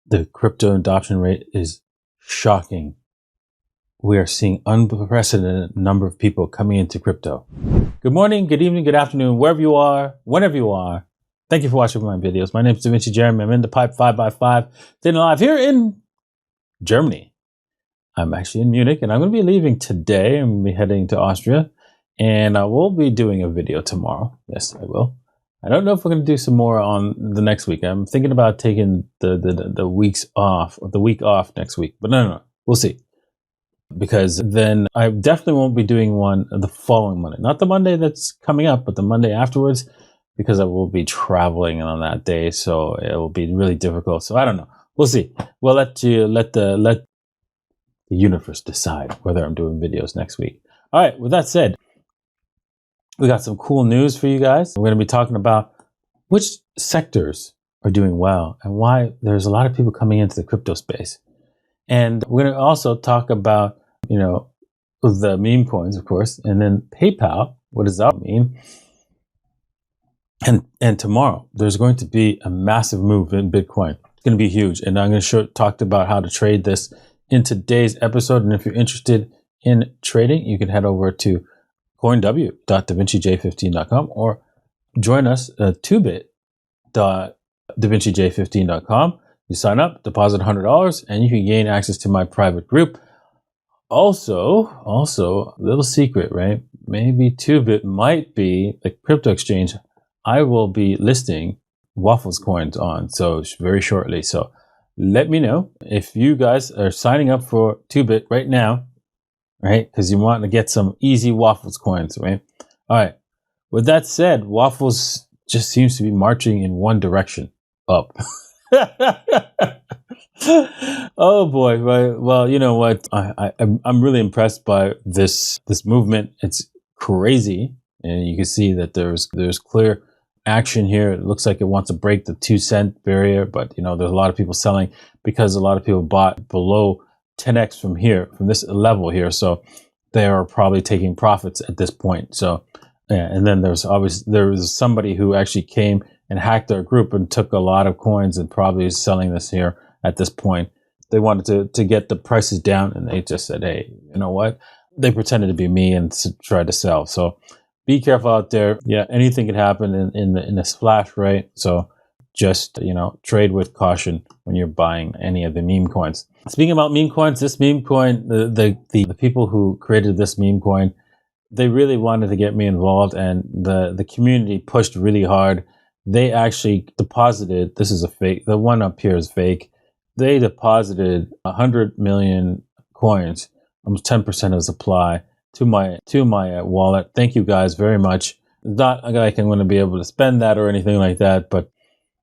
The crypto adoption rate is shocking. We are seeing unprecedented number of people coming into crypto. Good morning, good evening, good afternoon, wherever you are, whenever you are. Thank you for watching my videos. My name is Davinci Jeremy. I'm in the pipe 5x5, staying alive here in Germany. I'm actually in Munich, and I'm going to be leaving today. I'm going to be heading to Austria, and I will be doing a video tomorrow. Yes, I will. I don't know if we're going to do some more on the next week. I'm thinking about taking the weeks off, or the week off next week. But no. We'll see. Because then I definitely won't be doing one the following Monday. Not the Monday that's coming up, but the Monday afterwards, because I will be traveling on that day. So it will be really difficult. So I don't know. We'll see. We'll let the universe decide whether I'm doing videos next week. All right. With that said, we got some cool news for you guys. We're going to be talking about which sectors are doing well and why there's a lot of people coming into the crypto space. And we're going to also talk about, the meme coins, of course, and then PayPal. What does that mean? And tomorrow, there's going to be a massive move in Bitcoin. It's going to be huge. And I'm going to talk about how to trade this in today's episode. And if you're interested in trading, you can head over to coinw.davincej15.com or join us at TOOBIT.davincej15.com. You sign up, deposit $100, and you can gain access to my private group. Also, a little secret, right? Maybe TOOBIT might be the crypto exchange I will be listing WAFFLES coins on, so very shortly. So let me know if you guys are signing up for TOOBIT right now, right? Because you want to get some easy WAFFLES coins, right? All right. With that said, WAFFLES just seems to be marching in one direction, up. Oh boy! Well, you know what? I'm really impressed by this movement. It's crazy, and you can see that there's clear action here. It looks like it wants to break the 2-cent barrier, but there's a lot of people selling because a lot of people bought below 10x from this level here. So they are probably taking profits at this point. So, yeah, and then there was somebody who actually came and hacked our group and took a lot of coins and probably is selling this here at this point. They wanted to get the prices down, and they just said, hey, you know what? They pretended to be me and tried to sell. So be careful out there. Yeah, anything could happen in a splash, right? So just, trade with caution when you're buying any of the meme coins. Speaking about meme coins, this meme coin, the people who created this meme coin, they really wanted to get me involved, and the community pushed really hard. They actually deposited, this is a fake, the one up here is fake. They deposited 100 million coins, almost 10% of the supply, to my wallet. Thank you guys very much. It's not like I'm going to be able to spend that or anything like that, but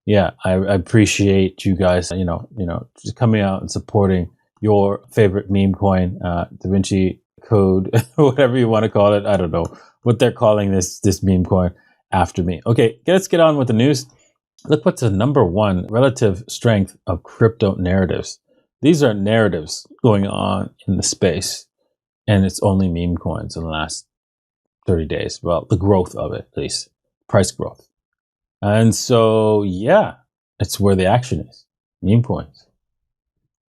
yeah, I appreciate you guys, just coming out and supporting your favorite meme coin, Davinci code, whatever you want to call it. I don't know what they're calling this meme coin after me. Okay, let's get on with the news. Look what's the number one relative strength of crypto narratives. These are narratives going on in the space, and it's only meme coins in the last 30 days. Well, the growth of it, at least, price growth. And so, yeah, it's where the action is. Meme coins.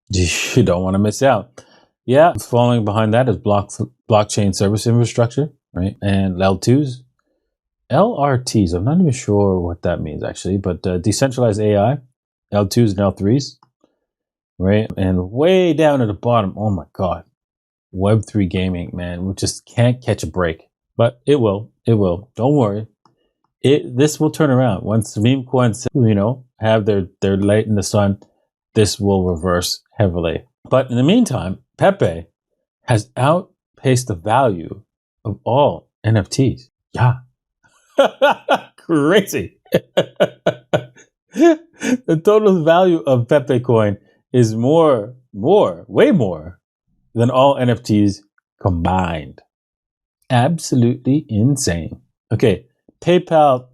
You don't want to miss out. Yeah, following behind that is blockchain service infrastructure, right? And L2s. LRTs, I'm not even sure what that means actually, but decentralized AI, L2s and L3s, right? And way down at the bottom, oh my God, Web3 gaming, man, we just can't catch a break. But it will. Don't worry. This will turn around. Once meme coins, have their light in the sun, this will reverse heavily. But in the meantime, PEPE has outpaced the value of all NFTs. Yeah. Crazy. The total value of PEPE coin is way more than all NFTs combined. Absolutely insane. Okay, PayPal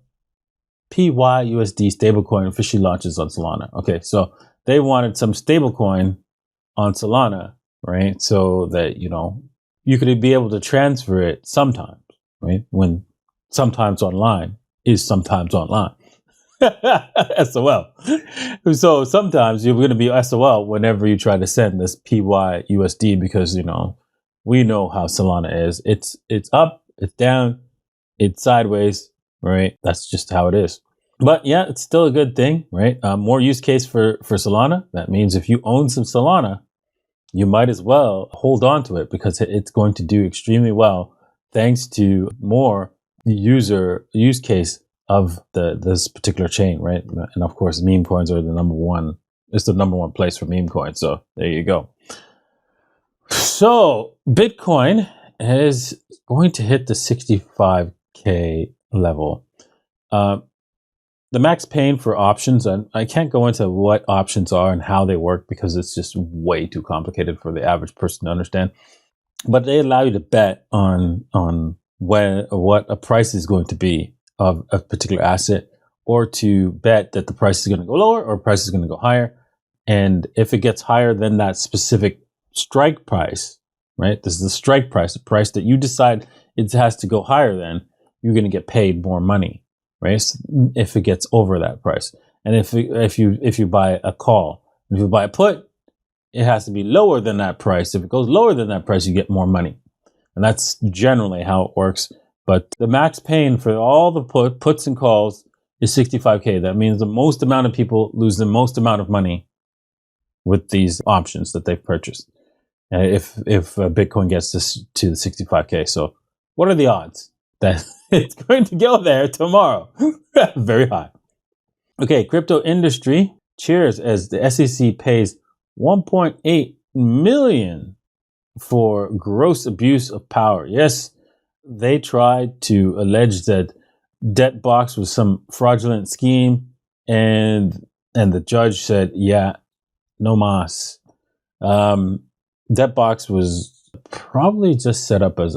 PYUSD stablecoin officially launches on Solana. Okay, so they wanted some stablecoin on Solana, right? So that, you could be able to transfer it sometimes, right? When sometimes online is sometimes online. SOL. So sometimes you're going to be SOL whenever you try to send this PYUSD because, we know how Solana is. It's up, it's down, it's sideways, right? That's just how it is. But yeah, it's still a good thing, right? More use case for Solana. That means if you own some Solana, you might as well hold on to it because it's going to do extremely well thanks to more use case of this particular chain, right? And of course, meme coins are the number one. It's the number one place for meme coins. So there you go. So Bitcoin is going to hit the 65K level. The max pain for options, and I can't go into what options are and how they work because it's just way too complicated for the average person to understand. But they allow you to bet on what a price is going to be of a particular asset, or to bet that the price is going to go lower or price is going to go higher. And if it gets higher than that specific strike price, right? This is the strike price, the price that you decide it has to go higher than, you're going to get paid more money. Right? If it gets over that price. And if you buy a call, if you buy a put, it has to be lower than that price. If it goes lower than that price, you get more money. And that's generally how it works. But the max pain for all the puts and calls is 65K. That means the most amount of people lose the most amount of money with these options that they've purchased. If Bitcoin gets to the 65K. So what are the odds that it's going to go there tomorrow? Very high. Okay, crypto industry cheers as the SEC pays 1.8 million for gross abuse of power. Yes, they tried to allege that Debtbox was some fraudulent scheme, and the judge said, yeah, no mas. Debtbox was probably just set up as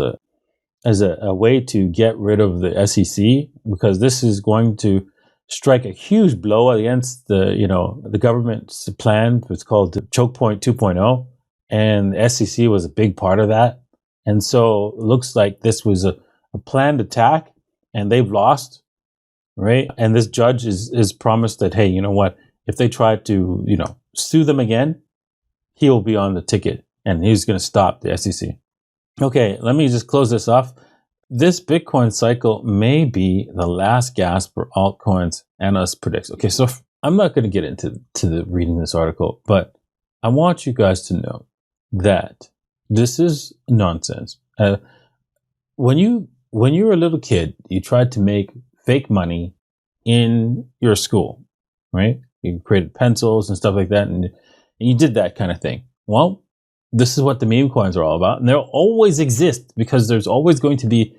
a way to get rid of the SEC, because this is going to strike a huge blow against the government's plan. It's called Choke Point 2.0, and the SEC was a big part of that. And so it looks like this was a planned attack, and they've lost, right? And this judge is promised that, hey, you know what? If they try to, sue them again, he will be on the ticket, and he's going to stop the SEC. Okay, let me just close this off. This Bitcoin cycle may be the last gasp for altcoins, analysts predicts. Okay, so I'm not going to get into reading this article, but I want you guys to know that this is nonsense. When you were a little kid, you tried to make fake money in your school, right? You created pencils and stuff like that, and you did that kind of thing. Well, this is what the meme coins are all about. And they'll always exist because there's always going to be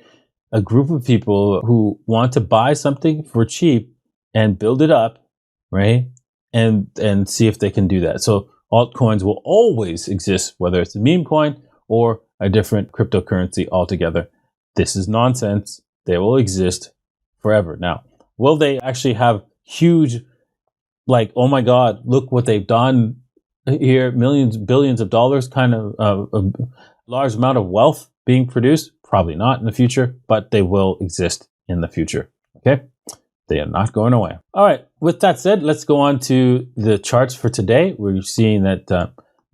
a group of people who want to buy something for cheap and build it up, right? And see if they can do that. So altcoins will always exist, whether it's a meme coin or a different cryptocurrency altogether. This is nonsense. They will exist forever. Now, will they actually have huge, like, oh my God, look what they've done here, millions, billions of dollars, kind of a large amount of wealth being produced? Probably not in the future, but they will exist in the future. Okay? They are not going away. All right. With that said, let's go on to the charts for today. We're seeing that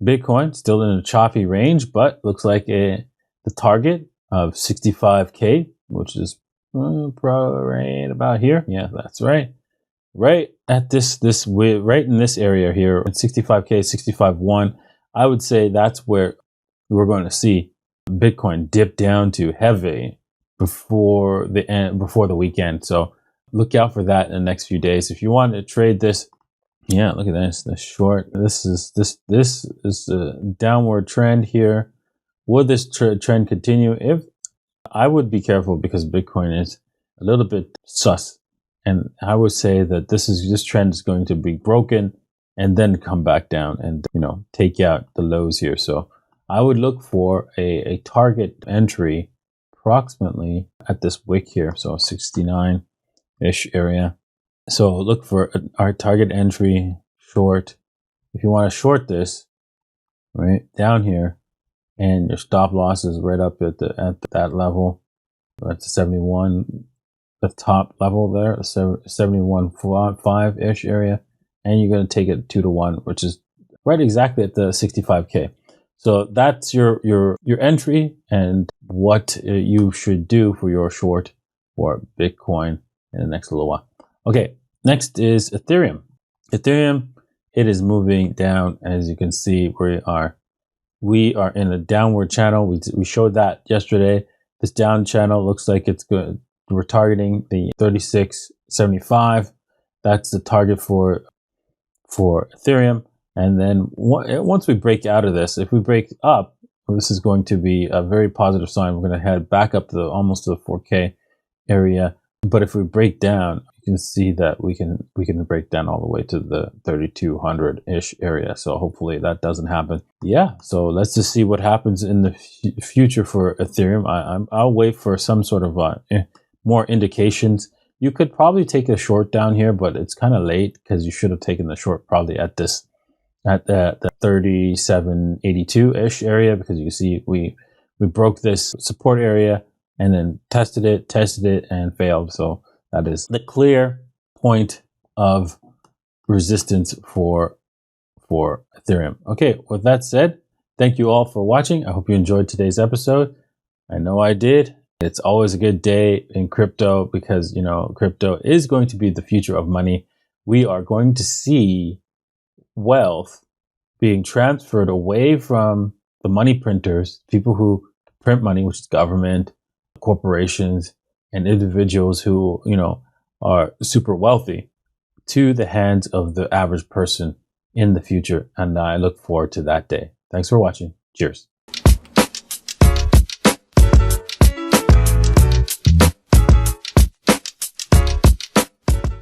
Bitcoin still in a choppy range, but looks like the target of 65K, which is right about here. Yeah, that's right. Right at right in this area here, at 65K, 65.1, I would say that's where we're going to see Bitcoin dip down to heavy before the weekend. So look out for that in the next few days. If you want to trade this, yeah, look at this, the short. This is a downward trend here. Would this trend continue? If I would be careful, because Bitcoin is a little bit sus. And I would say that this trend is going to be broken and then come back down and, take out the lows here. So I would look for a target entry approximately at this wick here. So 69-ish area. So look for our target entry short. If you want to short this, right down here, and your stop loss is right up at that level. That's 71. the top level there, 71.5-ish area, and you're going to take it 2-to-1, which is right exactly at the 65K. So that's your entry and what you should do for your short for Bitcoin in the next little while. Okay, next is Ethereum. Ethereum, it is moving down. As you can see, we are in a downward channel. We showed that yesterday. This down channel looks like it's good. We're targeting the 36.75. That's the target for Ethereum. And then once we break out of this, if we break up, this is going to be a very positive sign. We're going to head back up to almost to the 4K area. But if we break down, you can see that we can break down all the way to the 3,200-ish area. So hopefully that doesn't happen. Yeah. So let's just see what happens in the future for Ethereum. I'll wait for some sort of more indications. You could probably take a short down here, but it's kind of late because you should have taken the short probably at the 37.82-ish area, because you see we broke this support area and then tested it and failed. So that is the clear point of resistance for Ethereum. Okay, with that said, thank you all for watching. I hope you enjoyed today's episode. I know I did. It's always a good day in crypto because, you know, crypto is going to be the future of money. We are going to see wealth being transferred away from the money printers, people who print money, which is government, corporations, and individuals who, you know, are super wealthy, to the hands of the average person in the future. And I look forward to that day. Thanks for watching. Cheers.